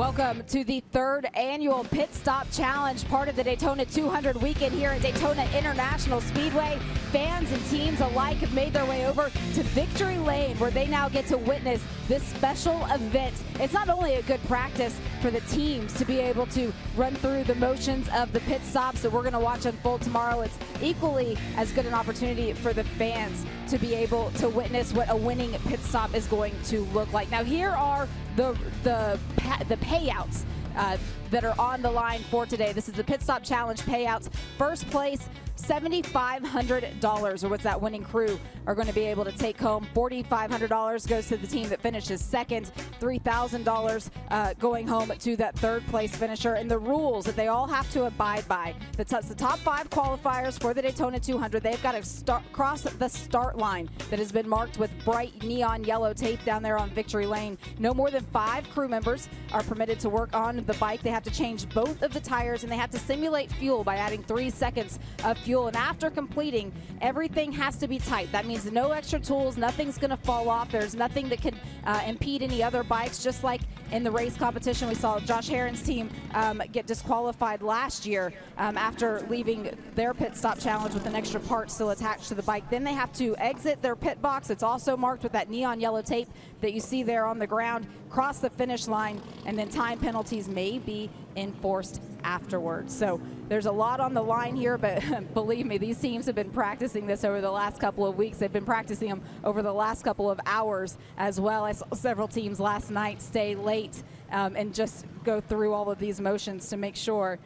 Welcome to the third annual Pit Stop Challenge, part of the Daytona 200 weekend here at Daytona International Speedway. Fans and teams alike have made their way over to Victory Lane, where they now get to witness this special event. It's not only a good practice for the teams to be able to run through the motions of the pit stops that we're going to watch unfold tomorrow, it's equally as good an opportunity for the fans to be able to witness what a winning pit stop is going to look like. Now, here are the payouts that are on the line for today. This is the Pit Stop Challenge payouts. First place, $7,500, or what's that winning crew are going to be able to take home. $4,500 goes to the team that finishes second. $3,000 going home to that third place finisher. And the rules that they all have to abide by. That's the top 5 qualifiers for the Daytona 200. They've got to cross the start line that has been marked with bright neon yellow tape down there on Victory Lane. No more than 5 crew members are permitted to work on the bike. They have to change both of the tires, and they have to simulate fuel by adding 3 seconds of fuel. And after completing, everything has to be tight. That means no extra tools, nothing's going to fall off. There's nothing that can impede any other bikes. Just like in the race competition, we saw Josh Herron's team get disqualified last year after leaving their pit stop challenge with an extra part still attached to the bike. Then they have to exit their pit box. It's also marked with that neon yellow tape that you see there on the ground, cross the finish line, and then time penalties may be enforced afterwards. So there's a lot on the line here, but believe me, these teams have been practicing this over the last couple of weeks. They've been practicing them over the last couple of hours as well. I saw several teams last night stay late and just go through all of these motions to make sure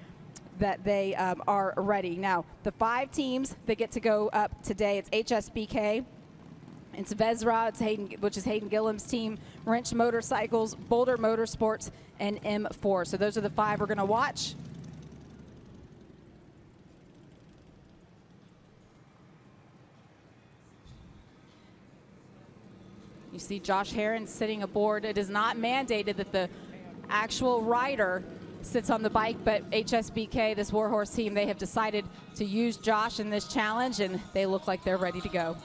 that they are ready. Now, the 5 teams that get to go up today, it's HSBK, it's Vezra, which is Hayden Gillam's team, Wrench Motorcycles, Boulder Motorsports, and M4. So those are the 5 we're going to watch. You see Josh Herron sitting aboard. It is not mandated that the actual rider sits on the bike, but HSBK, this Warhorse team, they have decided to use Josh in this challenge, and they look like they're ready to go.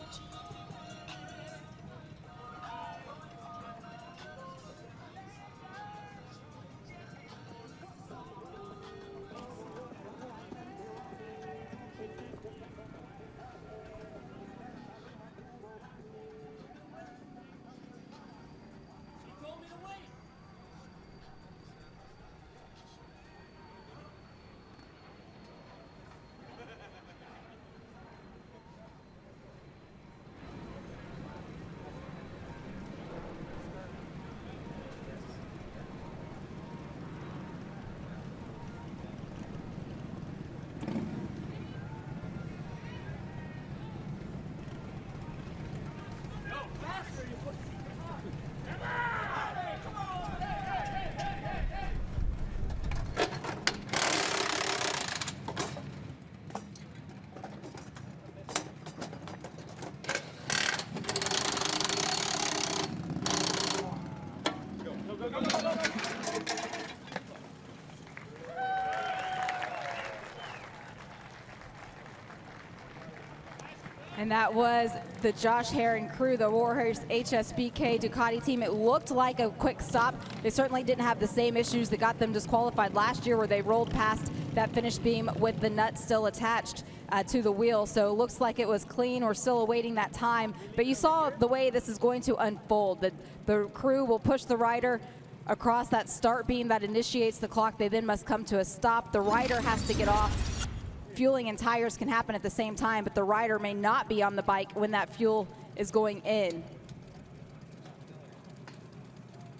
And that was the Josh Herron crew, the Warhorse HSBK Ducati team. It looked like a quick stop. They certainly didn't have the same issues that got them disqualified last year, where they rolled past that finish beam with the nut still attached to the wheel. So it looks like it was clean. We're still awaiting that time. But you saw the way this is going to unfold. The crew will push the rider across that start beam that initiates the clock. They then must come to a stop. The rider has to get off. Fueling and tires can happen at the same time, but the rider may not be on the bike when that fuel is going in.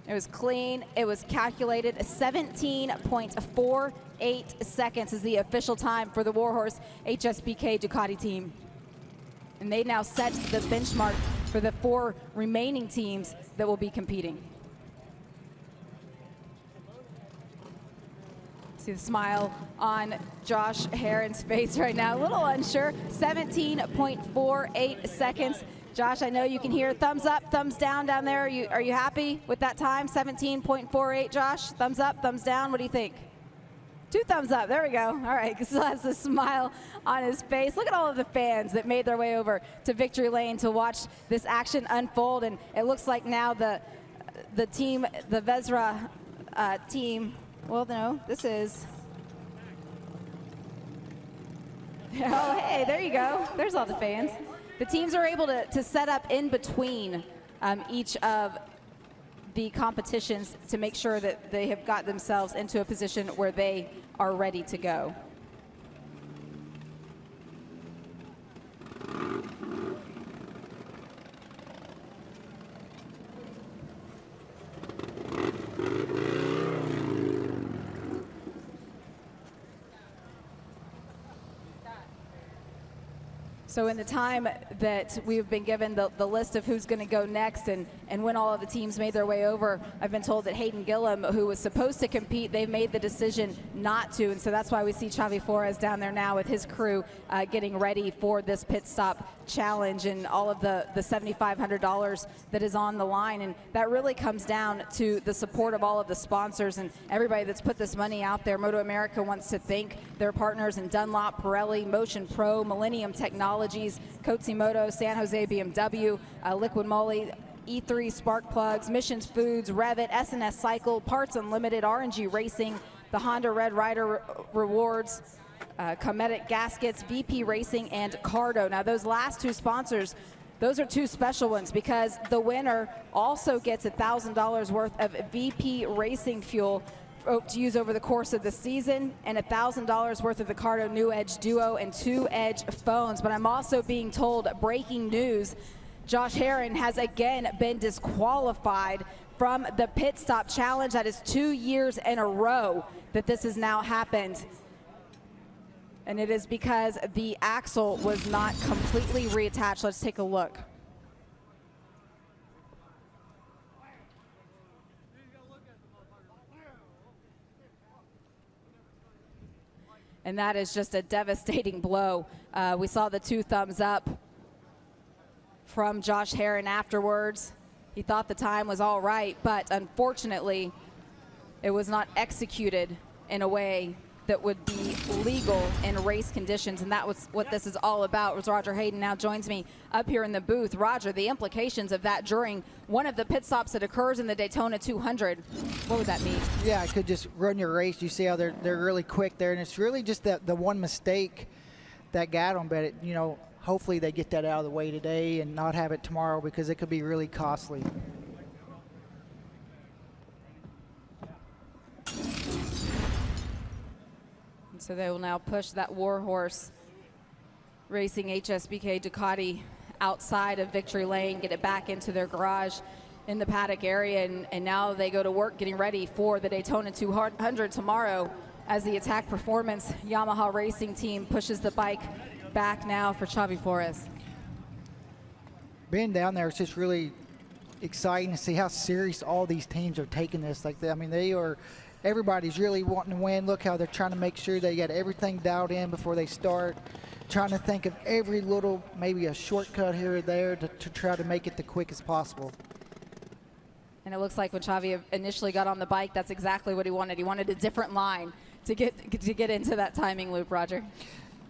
It was clean, it was calculated. 17.48 seconds is the official time for the Warhorse HSBK Ducati team. And they now set the benchmark for the 4 remaining teams that will be competing. See the smile on Josh Herron's face right now. A little unsure. 17.48 seconds. Josh, I know you can hear thumbs up, thumbs down down there. Are you happy with that time? 17.48, Josh. Thumbs up, thumbs down. What do you think? 2 thumbs up. There we go. All right. Still has a smile on his face. Look at all of the fans that made their way over to Victory Lane to watch this action unfold. And it looks like now the team, the Vezra team, well, no, this is, oh, hey, there you go. There's all the fans. The teams are able to set up in between each of the competitions to make sure that they have got themselves into a position where they are ready to go. So in the time that we've been given the list of who's going to go next and when all of the teams made their way over, I've been told that Hayden Gillum, who was supposed to compete, they've made the decision not to. And so that's why we see Xavi Flores down there now with his crew getting ready for this pit stop challenge and all of the $7,500 that is on the line. And that really comes down to the support of all of the sponsors and everybody that's put this money out there. MotoAmerica wants to thank their partners in Dunlop, Pirelli, Motion Pro, Millenium Technologies, Coatzy Moto, San Jose BMW, Liqui Moly, E3 Spark Plugs, Missions Foods, REVIT, S&S Cycle, Parts Unlimited, RNG Racing, the Honda Red Rider Rewards, Cometic Gaskets, VP Racing, and Cardo. Now those last two sponsors, those are two special ones because the winner also gets $1,000 worth of VP Racing fuel to use over the course of the season and $1,000 worth of the Cardo New Edge Duo and 2 Edge phones. But I'm also being told, breaking news, Josh Herrin has again been disqualified from the pit stop challenge. That is 2 years in a row that this has now happened. And it is because the axle was not completely reattached. Let's take a look. And that is just a devastating blow. We saw the 2 thumbs up from Josh Herrin afterwards. He thought the time was all right, but unfortunately, it was not executed in a way that would be legal in race conditions, and that was what this is all about. Was Roger Hayden now joins me up here in the booth. Roger, the implications of that during one of the pit stops that occurs in the Daytona 200, what would that mean? Yeah, it could just run your race. You see how they're really quick there, and it's really just the one mistake that got them, but you know, hopefully they get that out of the way today and not have it tomorrow because it could be really costly. So they will now push that Warhorse Racing HSBK Ducati outside of Victory Lane, get it back into their garage in the paddock area, and now they go to work getting ready for the Daytona 200 tomorrow as the Attack Performance Yamaha Racing team pushes the bike back now for Xavi Flores. Being down there, it's just really exciting to see how serious all these teams are taking this. Like, I mean, they are. Everybody's really wanting to win. Look how they're trying to make sure they got everything dialed in before they start. Trying to think of every little, maybe a shortcut here or there to try to make it the quickest possible. And it looks like when Xavi initially got on the bike, that's exactly what he wanted. He wanted a different line to get into that timing loop, Roger.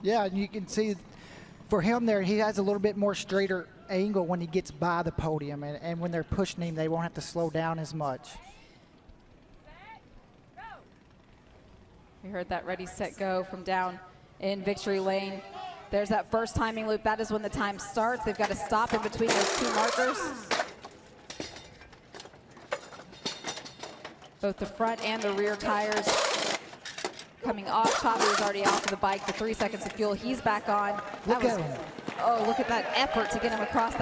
Yeah, and you can see for him there, he has a little bit more straighter angle when he gets by the podium. And when they're pushing him, they won't have to slow down as much. We heard that ready, set, go from down in Victory Lane. There's that first timing loop. That is when the time starts. They've got to stop in between those 2 markers. Both the front and the rear tires coming off. Xavi is already off of the bike. The 3 seconds of fuel. He's back on. Look at him. Oh, look at that effort to get him across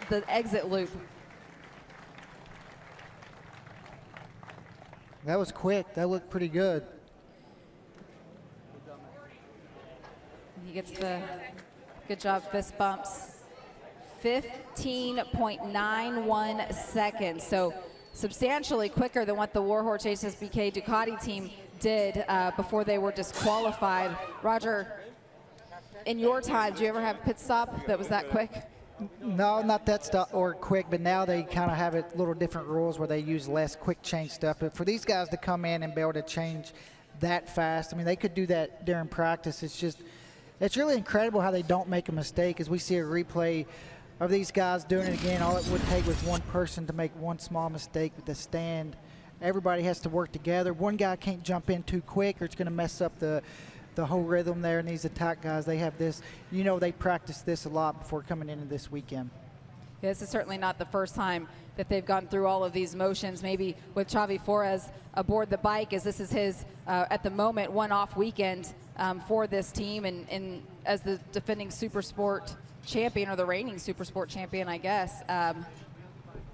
the exit loop. That was quick. That looked pretty good. He gets the good job fist bumps. 15.91 seconds. So substantially quicker than what the Warhorse HSBK Ducati team did before they were disqualified. Roger, in your time, do you ever have a pit stop that was that quick? No, not that stuff or quick, but now they kind of have it little different rules where they use less quick change stuff. But for these guys to come in and be able to change that fast, I mean, they could do that during practice. It's really incredible how they don't make a mistake. As we see a replay of these guys doing it again, all it would take was one person to make one small mistake to stand everybody has to work together. One guy can't jump in too quick or it's going to mess up the whole rhythm there. And these attack guys, they have this, you know, they practice this a lot before coming into this weekend. Yeah, this is certainly not the first time that they've gone through all of these motions. Maybe with Xavi Flores aboard the bike, as this is his, at the moment, one-off weekend for this team, and as the defending Super Sport champion, or the reigning Super Sport champion, I guess,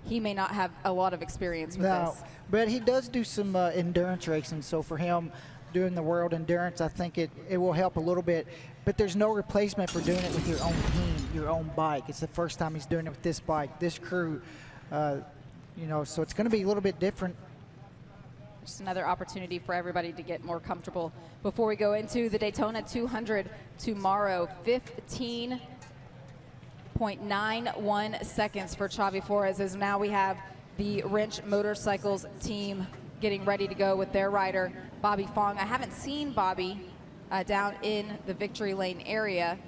he may not have a lot of experience with this. But he does do some endurance racing, so for him doing the World Endurance, I think it will help a little bit. But there's no replacement for doing it with your own team, your own bike. It's the first time he's doing it with this bike, this crew, you know, so it's going to be a little bit different. Just another opportunity for everybody to get more comfortable before we go into the Daytona 200 tomorrow. 15.91 seconds for Xavi Flores, as now we have the Wrench Motorcycles team getting ready to go with their rider, Bobby Fong. I haven't seen Bobby down in the victory lane area.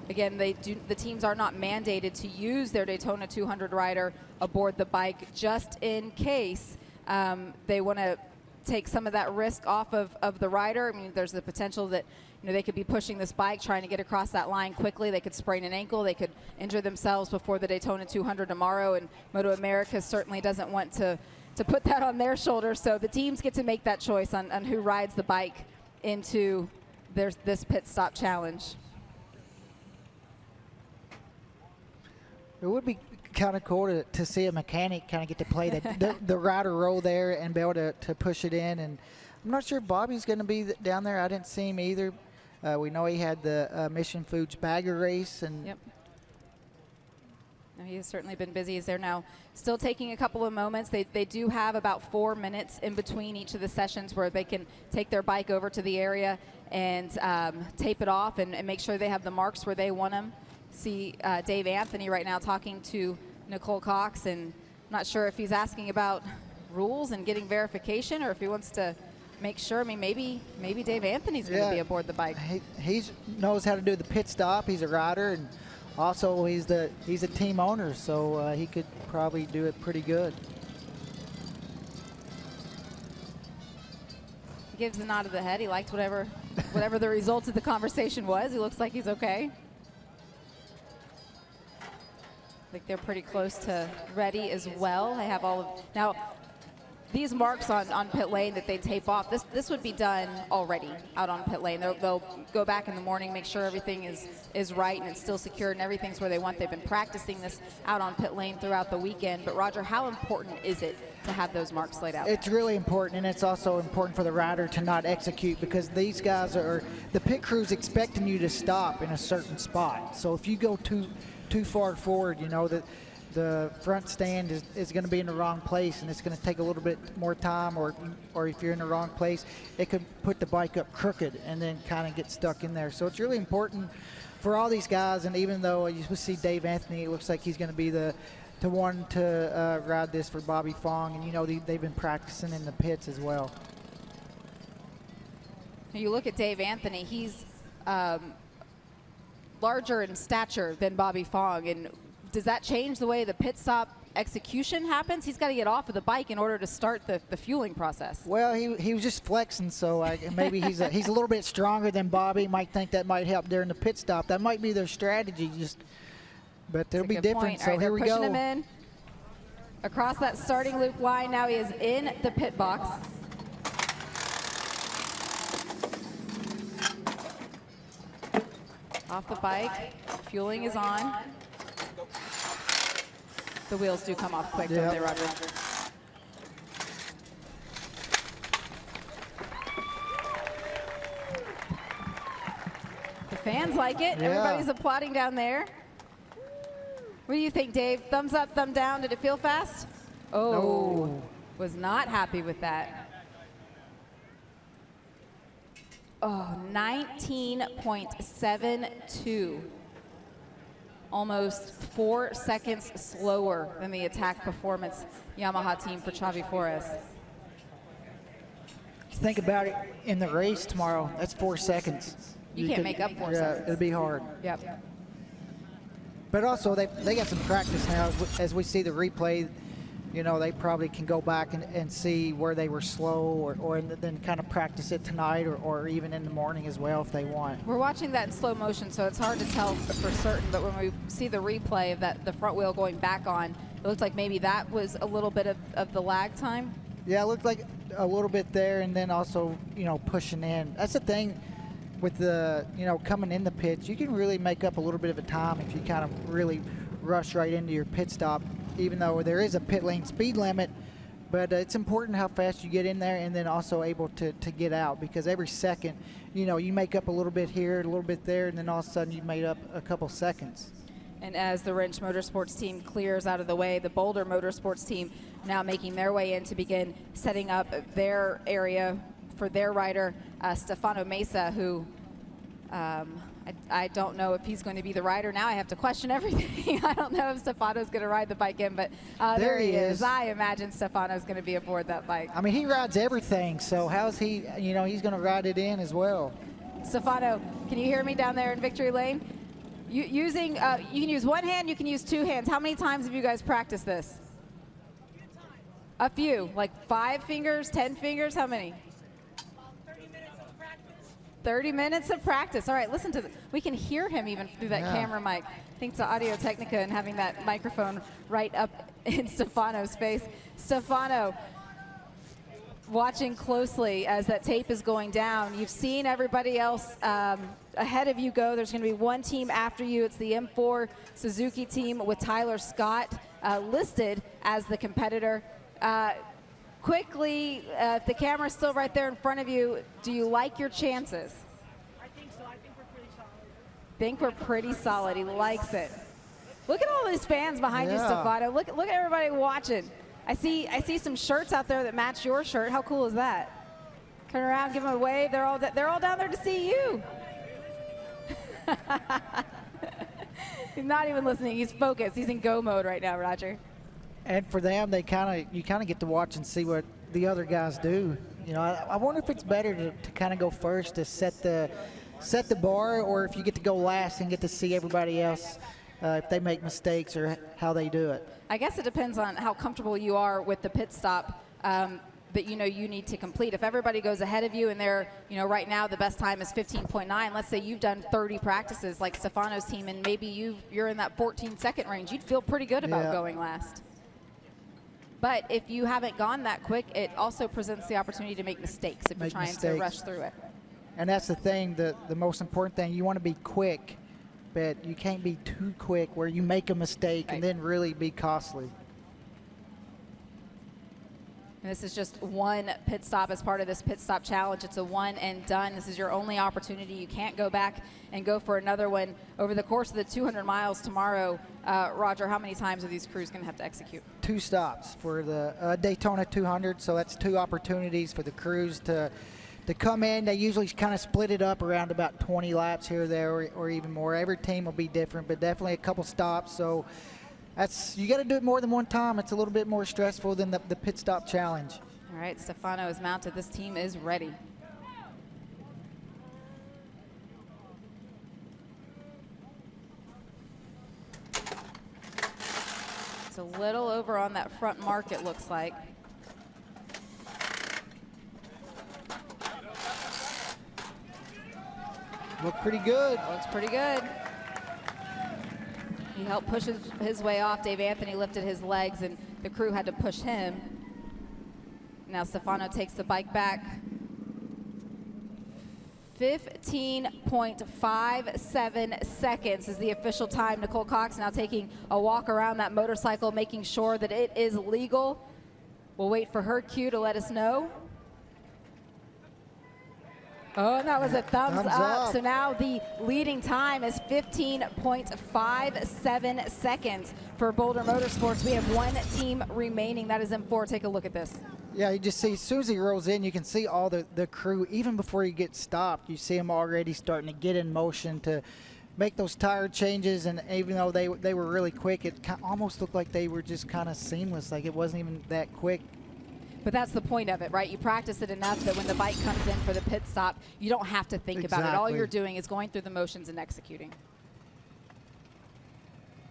Again, the teams are not mandated to use their Daytona 200 rider aboard the bike, just in case they want to take some of that risk off of the rider. I mean, there's the potential that, you know, they could be pushing this bike, trying to get across that line quickly. They could sprain an ankle. They could injure themselves before the Daytona 200 tomorrow, and MotoAmerica certainly doesn't want to put that on their shoulders. So the teams get to make that choice on who rides the bike into this pit stop challenge. It would be kind of cool to see a mechanic kind of get to play the rider role there and be able to push it in. And I'm not sure if Bobby's going to be down there. I didn't see him either. We know he had the Mission Foods bagger race. And yep. He has certainly been busy. They're now still taking a couple of moments. They do have about 4 minutes in between each of the sessions where they can take their bike over to the area and tape it off and make sure they have the marks where they want them. See Dave Anthony right now talking to Nicole Cox, and I'm not sure if he's asking about rules and getting verification, or if he wants to make sure. I mean, maybe Dave Anthony's going to be aboard the bike. He knows how to do the pit stop. He's a rider, and also he's a team owner, so he could probably do it pretty good. He gives a nod of the head. He liked whatever the result of the conversation was. He looks like he's okay. I think they're pretty close to ready as well. I have all of now these marks on pit lane that they tape off. This would be done already out on pit lane. They'll go back in the morning, make sure everything is right and it's still secured and everything's where they want. They've been practicing this out on pit lane throughout the weekend. But Roger, how important is it to have those marks laid out? It's really important, and it's also important for the rider to not execute, because these guys the pit crew's expecting you to stop in a certain spot. So if you go too far forward, you know that the front stand is going to be in the wrong place, and it's going to take a little bit more time, or if you're in the wrong place, it could put the bike up crooked and then kind of get stuck in there. So it's really important for all these guys, and even though you see Dave Anthony, it looks like he's going to be the one to ride this for Bobby Fong, and you know they've been practicing in the pits as well. You look at Dave Anthony, he's larger in stature than Bobby Fong, and does that change the way the pit stop execution happens? He's got to get off of the bike in order to start the fueling process. Well, he was just flexing, so maybe he's a little bit stronger than Bobby. Might think that might help during the pit stop. That might be their strategy, but it'll be different. So here we go. Pushing him in across that starting loop line. Now he is in the pit box. Off the bike, fueling is on. The wheels do come off quick, don't they, Roger? The fans like it. Yeah. Everybody's applauding down there. What do you think, Dave? Thumbs up, thumb down. Did it feel fast? Oh, no. Was not happy with that. Oh, 19.72. Almost 4 seconds slower than the attack performance Yamaha team for Xavi Flores. Think about it in the race tomorrow. That's 4 seconds. You can't make up 4 seconds. It'll be hard. Yep. But also they got some practice now as we see the replay. You you know, they probably can go back and see where they were slow, or then kind of practice it tonight, or even in the morning as well if they want. We're watching that in slow motion, so it's hard to tell for certain, but when we see the replay of that, the front wheel going back on, it looks like maybe that was a little bit of the lag time. Yeah, it looked like a little bit there, and then also, you know, pushing in. That's the thing with the, you know, coming in the pits, you can really make up a little bit of a time if you kind of really rush right into your pit stop, even though there is a pit lane speed limit. But it's important how fast you get in there, and then also able to get out, because every second, you know, you make up a little bit here, a little bit there, and then all of a sudden you've made up a couple seconds. And as the Wrench Motorsports team clears out of the way, the Boulder Motorsports team now making their way in to begin setting up their area for their rider, Stefano Mesa, who I don't know if he's going to be the rider. Now I have to question everything. I don't know if Stefano's going to ride the bike in, but there he is. I imagine Stefano's going to be aboard that bike. I mean, he rides everything, so how's he, you know, he's going to ride it in as well. Stefano, can you hear me down there in Victory Lane? You can use one hand, you can use two hands. How many times have you guys practiced this? A few, like 5 fingers, 10 fingers, how many? 30 minutes of practice. All right, listen to we can hear him even through that camera mic. Thanks to Audio Technica and having that microphone right up in Stefano's face. Stefano, watching closely as that tape is going down. You've seen everybody else ahead of you go. There's going to be one team after you. It's the M4 Suzuki team with Tyler Scott listed as the competitor. Quickly, if the camera's still right there in front of you, do you like your chances? I think so. I think we're pretty solid. Think we're pretty solid. He likes it. Look at all these fans behind you, Stefano. Look at everybody watching. I see some shirts out there that match your shirt. How cool is that? Turn around, give them a wave. They're all down there to see you. He's not even listening. He's focused. He's in go mode right now, Roger. And for them, you kind of get to watch and see what the other guys do. You know, I wonder if it's better to kind of go first to set the bar, or if you get to go last and get to see everybody else if they make mistakes or how they do it. I guess it depends on how comfortable you are with the pit stop that you need to complete. If everybody goes ahead of you and they're, right now the best time is 15.9, let's say you've done 30 practices like Stefano's team, and maybe you're in that 14-second range, you'd feel pretty good about going last. But if you haven't gone that quick, it also presents the opportunity to make mistakes if you're trying to rush through it. And that's the thing, the most important thing, you want to be quick, but you can't be too quick where you make a mistake and then really be costly. And this is just one pit stop as part of this pit stop challenge. It's a one and done. This is your only opportunity. You can't go back and go for another one. Over the course of the 200 miles tomorrow, Roger, how many times are these crews going to have to execute? 2 stops for the Daytona 200, so that's 2 opportunities for the crews to come in. They usually kind of split it up around about 20 laps here or there, or even more. Every team will be different, but definitely a couple stops. So you got to do it more than one time. It's a little bit more stressful than the pit stop challenge. All right, Stefano is mounted. This team is ready. It's a little over on that front mark, it looks like. Look pretty good. Looks pretty good. He helped push his way off. Dave Anthony lifted his legs, and the crew had to push him. Now Stefano takes the bike back. 15.57 seconds is the official time. Nicole Cox now taking a walk around that motorcycle, making sure that it is legal. We'll wait for her cue to let us know. Oh, and that was a thumbs up. So now the leading time is 15.57 seconds for Boulder Motorsports. We have one team remaining. That is M4. Take a look at this. Yeah, you just see, as soon as he rolls in, you can see all the crew, even before you get stopped, you see them already starting to get in motion to make those tire changes. And even though they were really quick, it almost looked like they were just kind of seamless, like it wasn't even that quick. But that's the point of it, right? You practice it enough that when the bike comes in for the pit stop, you don't have to think about it. All you're doing is going through the motions and executing.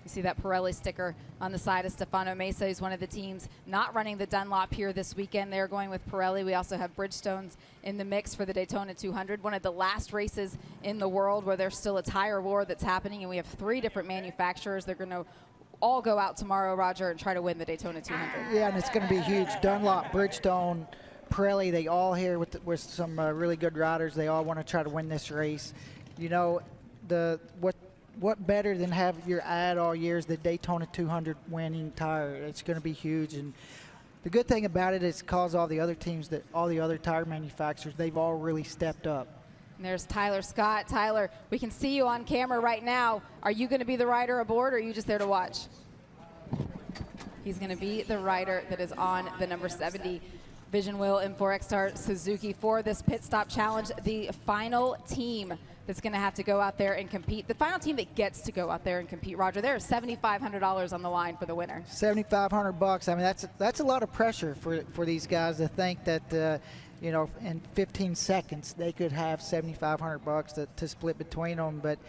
You see that Pirelli sticker on the side of Stefano Mesa. He's one of the teams not running the Dunlop here this weekend. They're going with Pirelli. We also have Bridgestone's in the mix for the Daytona 200, one of the last races in the world where there's still a tire war that's happening, and we have 3 different manufacturers. They're going to all go out tomorrow, Roger, and try to win the Daytona 200. Yeah, and it's going to be huge. Dunlop, Bridgestone, Pirelli, they all here with some really good riders. They all want to try to win this race. You know, what better than have your ad all year is the Daytona 200 winning tire. It's going to be huge. And the good thing about it is because all the other teams, all the other tire manufacturers, they've all really stepped up. And there's Tyler Scott. Tyler, we can see you on camera right now. Are you going to be the rider aboard, or are you just there to watch? He's going to be the rider that is on the number 70 Vision Wheel M4 X-Star Suzuki for this pit stop challenge. The final team that's going to have to go out there and compete. The final team that gets to go out there and compete, Roger, there is $7,500 on the line for the winner. $7,500. I mean, that's a lot of pressure for these guys to think that you know, in 15 seconds they could have $7,500 to split between them. But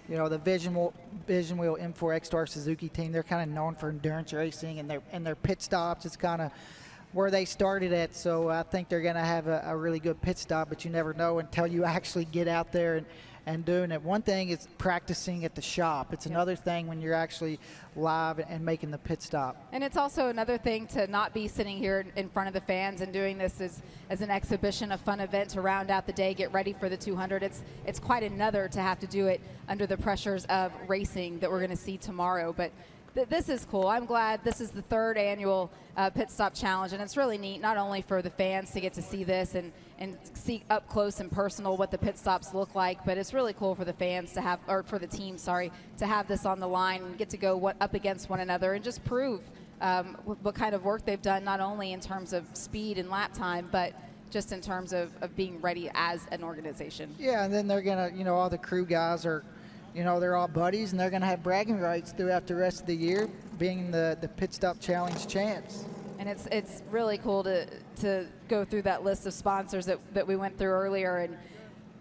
you know, the Vision Wheel M4 X-Star Suzuki team, they're kind of known for endurance racing, and their pit stops. It's kind of where they started at, so I think they're going to have a really good pit stop, but you never know until you actually get out there and doing it. One thing is practicing at the shop. It's another thing when you're actually live and making the pit stop. And it's also another thing to not be sitting here in front of the fans and doing this as an exhibition, a fun event to round out the day, get ready for the 200. It's quite another to have to do it under the pressures of racing that we're going to see tomorrow. But this is cool. I'm glad this is the 3rd annual pit stop challenge, and it's really neat not only for the fans to get to see this and see up close and personal what the pit stops look like, but it's really cool for the fans to have, or for the team, sorry, to have this on the line and get to go up against one another and just prove what kind of work they've done, not only in terms of speed and lap time, but just in terms of being ready as an organization. Yeah, and then they're going to, you know, all the crew guys are, you know, they're all buddies, and they're going to have bragging rights throughout the rest of the year, being the pit stop challenge champs. And it's really cool to go through that list of sponsors that we went through earlier, and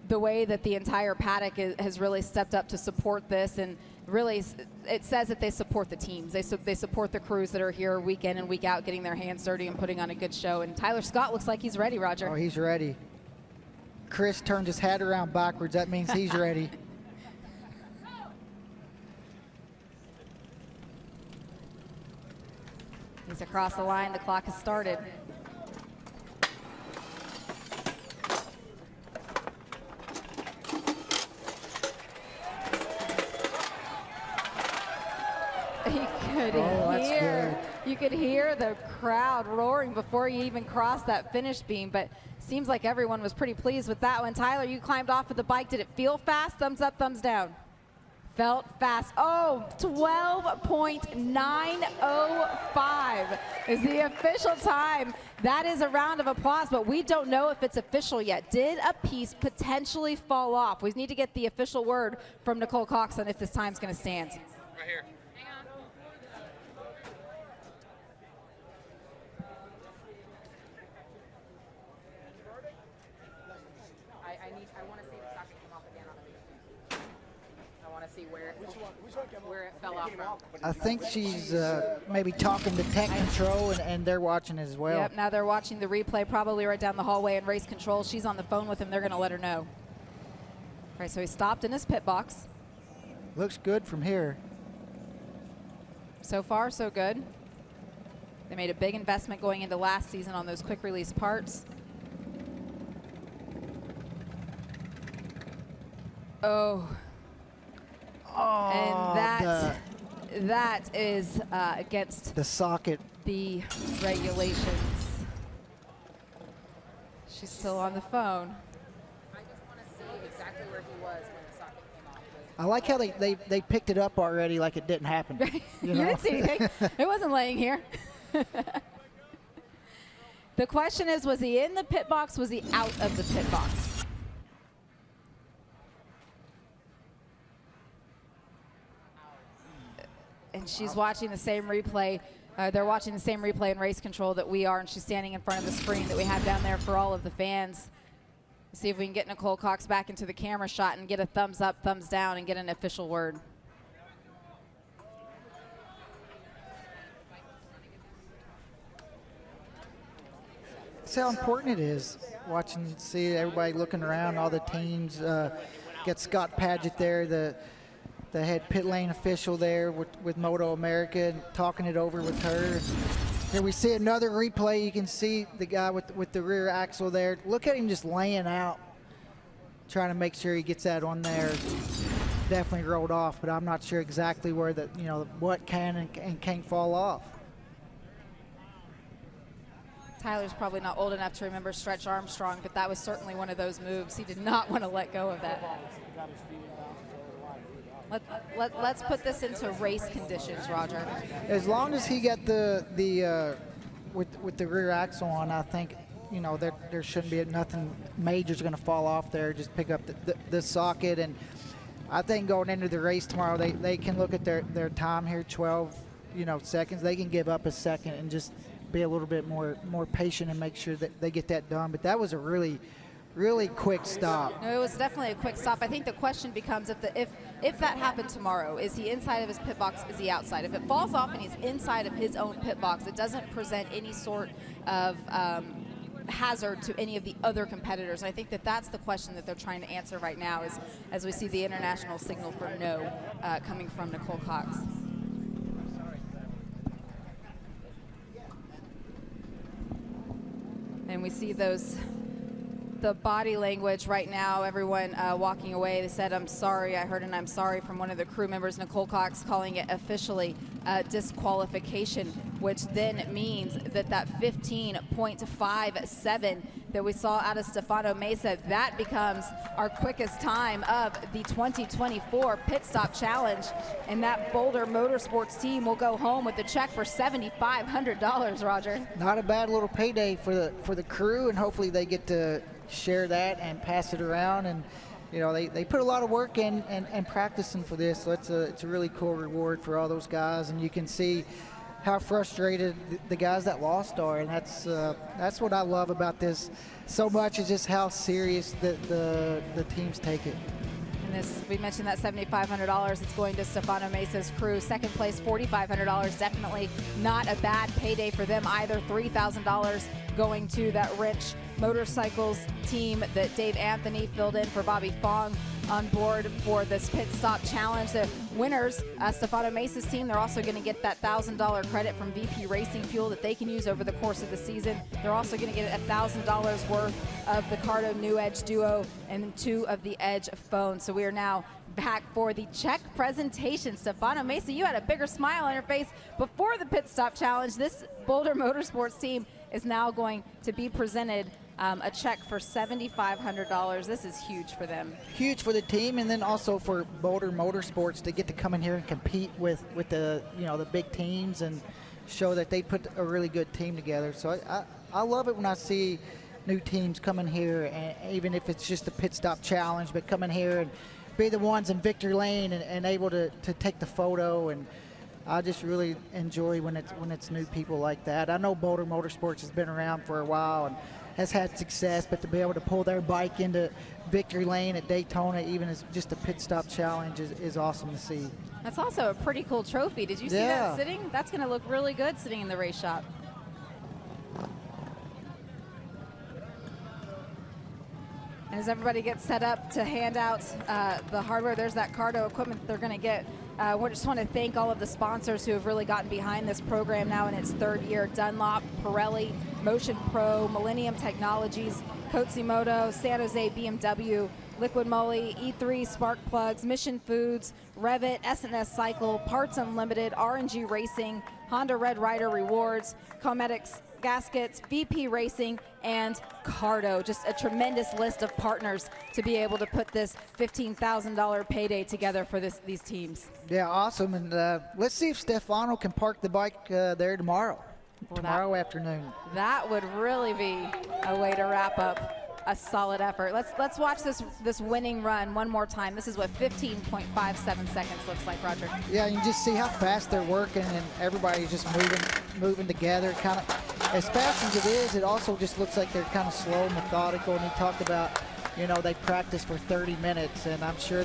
the way that the entire paddock has really stepped up to support this. And really, it says that they support the teams. They support the crews that are here week in and week out, getting their hands dirty and putting on a good show. And Tyler Scott looks like he's ready, Roger. Oh, he's ready. Chris turned his hat around backwards. That means he's ready. He's across the line. The clock has started. You could hear the crowd roaring before you even crossed that finish beam, but seems like everyone was pretty pleased with that one. Tyler, you climbed off of the bike. Did it feel fast? Thumbs up, thumbs down. Felt fast. Oh, 12.905 is the official time. That is a round of applause, but we don't know if it's official yet. Did a piece potentially fall off? We need to get the official word from Nicole Cox on if this time's going to stand. Right here. I want to see the socket come off again on the I want to see where it fell off from. I think she's maybe talking to tech control, and they're watching as well. Yep, now they're watching the replay, probably right down the hallway in race control. She's on the phone with him. They're going to let her know. All right, so he stopped in his pit box. Looks good from here. So far, so good. They made a big investment going into last season on those quick release parts. Oh. And that is against the socket, the regulations. She's still on the phone. I just want to see exactly where he was when the socket came off. I like how they picked it up already like it didn't happen. You didn't see anything. It wasn't laying here. The question is, was he in the pit box? Was he out of the pit box? And she's watching the same replay. They're watching the same replay in race control that we are, and she's standing in front of the screen that we have down there for all of the fans. See if we can get Nicole Cox back into the camera shot and get a thumbs up, thumbs down, and get an official word. that's how important it is. See everybody looking around, all the teams. Get Scott Paget there, the head pit lane official there with MotoAmerica, and talking it over with her. Here we see another replay. You can see the guy with the rear axle there. Look at him just laying out, trying to make sure he gets that on there. Definitely rolled off, but I'm not sure exactly where what can and can't fall off. Tyler's probably not old enough to remember Stretch Armstrong, but that was certainly one of those moves. He did not want to let go of that. Let's put this into race conditions, Roger. As long as he got with the rear axle on, I think there shouldn't be nothing major's going to fall off there. Just pick up the socket, and I think going into the race tomorrow, they can look at their time here, 12 seconds. They can give up a second and just be a little bit more patient and make sure that they get that done. But that was a really quick stop. No, it was definitely a quick stop. I think the question becomes if that happened tomorrow, is he inside of his pit box, is he outside? If it falls off and he's inside of his own pit box, it doesn't present any sort of hazard to any of the other competitors. I think that's the question that they're trying to answer right now, is as we see the international signal for no coming from Nicole Cox. And we see the body language right now, everyone walking away. They said, "I'm sorry." I heard an "I'm sorry" from one of the crew members, Nicole Cox, calling it officially disqualification, which then means that 15.57 that we saw out of Stefano Mesa, that becomes our quickest time of the 2024 Pit Stop Challenge. And that Boulder Motorsports team will go home with a check for $7,500, Roger. Not a bad little payday for the crew, and hopefully they get to share that and pass it around. And they put a lot of work in and practicing for this, so it's a really cool reward for all those guys. And you can see how frustrated the guys that lost are, and that's what I love about this so much, is just how serious the teams take it. And we mentioned that $7,500. It's going to Stefano Mesa's crew. Second place, $4,500. Definitely not a bad payday for them either. $3,000 going to that Wrench Motorcycles team that Dave Anthony filled in for Bobby Fong on board for this Pit Stop Challenge. The winners, Stefano Mesa's team, they're also going to get that $1,000 credit from VP Racing Fuel that they can use over the course of the season. They're also going to get $1,000 worth of the Cardo New Edge Duo and 2 of the Edge phones. So we are now back for the check presentation. Stefano Mesa, you had a bigger smile on your face before the Pit Stop Challenge. This Boulder Motorsports team is now going to be presented a check for $7,500. This is huge for them. Huge for the team, and then also for Boulder Motorsports to get to come in here and compete with the the big teams and show that they put a really good team together. So I love it when I see new teams come in here, and even if it's just the Pit Stop Challenge, but come in here and be the ones in victory lane and able to take the photo. And I just really enjoy when it's new people like that. I know Boulder Motorsports has been around for a while and has had success, but to be able to pull their bike into victory lane at Daytona, even as just a Pit Stop Challenge, is awesome to see. That's also a pretty cool trophy. Did you see that sitting? That's going to look really good sitting in the race shop. And as everybody gets set up to hand out the hardware, there's that Cardo equipment they're going to get. We just want to thank all of the sponsors who have really gotten behind this program now in its 3rd year. Dunlop, Pirelli, Motion Pro, Millenium Technologies, Coatzy Moto, San Jose BMW, Liqui Moly, E3 Spark Plugs, Mission Foods, REVIT, S&S Cycle, Parts Unlimited, RNG Racing, Honda Red Rider Rewards, Cometic Gaskets, VP Racing, and Cardo. Just a tremendous list of partners to be able to put this $15,000 payday together for these teams. Yeah, awesome. And let's see if Stefano can park the bike there tomorrow afternoon. That would really be a way to wrap up a solid effort. Let's watch this winning run one more time. This is what 15.57 seconds looks like, Roger. Yeah, you can just see how fast they're working, and everybody's just moving together. Kind of as fast as it is, it also just looks like they're kind of slow, methodical. And he talked about, they practice for 30 minutes, and I'm sure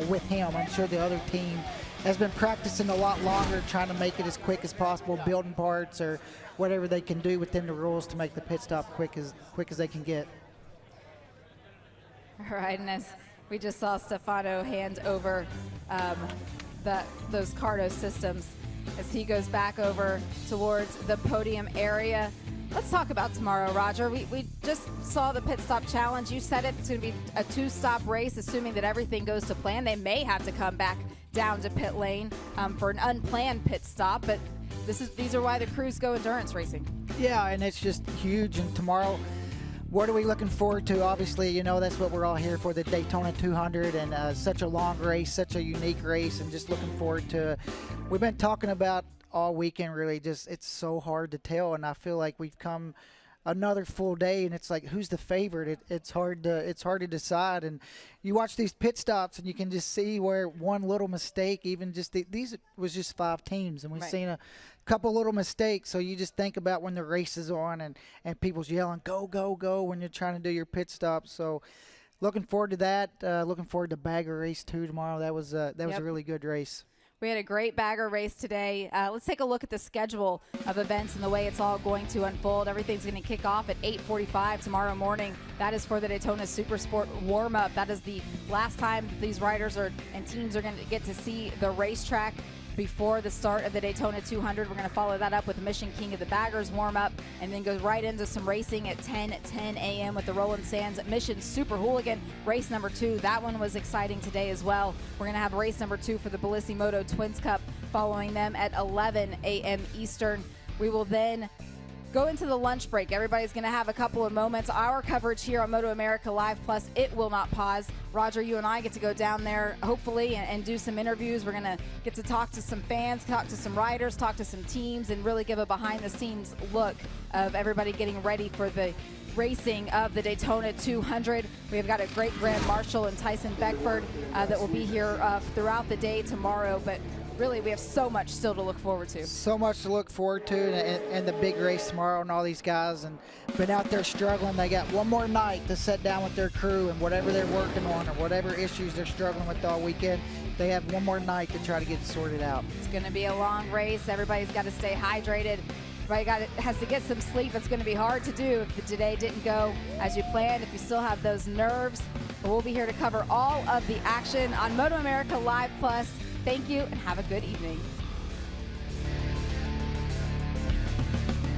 with him, I'm sure the other team has been practicing a lot longer, trying to make it as quick as possible, building parts or whatever they can do within the rules to make the pit stop quick as they can get. All right, and as we just saw Stefano hand over those Cardo Systems as he goes back over towards the podium area. Let's talk about tomorrow, Roger. We just saw the pit stop challenge. You said it's going to be a 2-stop race, assuming that everything goes to plan. They may have to come back down to pit lane for an unplanned pit stop, but these are why the crews go endurance racing. Yeah, and it's just huge. And tomorrow, what are we looking forward to? Obviously, you know, that's what we're all here for, the Daytona 200, and such a long race, such a unique race, and just looking forward to it. We've been talking about all weekend, really, just it's so hard to tell, and I feel like we've come another full day, and it's like, who's the favorite? It's hard to decide. And you watch these pit stops, and you can just see where one little mistake, even just these was just 5 teams, and we've seen a couple little mistakes. So you just think about when the race is on, and people's yelling, go, go, go, when you're trying to do your pit stop. So looking forward to that. Looking forward to Bagger Race 2 tomorrow. That was a really good race. We had a great bagger race today. Let's take a look at the schedule of events and the way it's all going to unfold. Everything's going to kick off at 8:45 tomorrow morning. That is for the Daytona Supersport warm-up. That is the last time these riders and teams are going to get to see the racetrack before the start of the Daytona 200. We're going to follow that up with the Mission King of the Baggers warm-up, and then go right into some racing at 10 a.m. with the Roland Sands Mission Super Hooligan race number 2. That one was exciting today as well. We're going to have race number 2 for the Liqui Moto Twins Cup following them at 11 a.m. Eastern. We will then go into the lunch break. Everybody's going to have a couple of moments. Our coverage here on MotoAmerica Live Plus, it will not pause. Roger, you and I get to go down there, hopefully, and do some interviews. We're going to get to talk to some fans, talk to some riders, talk to some teams, and really give a behind-the-scenes look of everybody getting ready for the racing of the Daytona 200. We've got a great Grand Marshal and Tyson Beckford that will be here throughout the day tomorrow, but really, we have so much still to look forward to. So much to look forward to, and the big race tomorrow, and all these guys and been out there struggling. They got one more night to sit down with their crew, and whatever they're working on or whatever issues they're struggling with all weekend, they have one more night to try to get it sorted out. It's going to be a long race. Everybody's got to stay hydrated. Everybody has to get some sleep. It's going to be hard to do if today didn't go as you planned, if you still have those nerves. But we'll be here to cover all of the action on MotoAmerica Live Plus. Thank you, and have a good evening.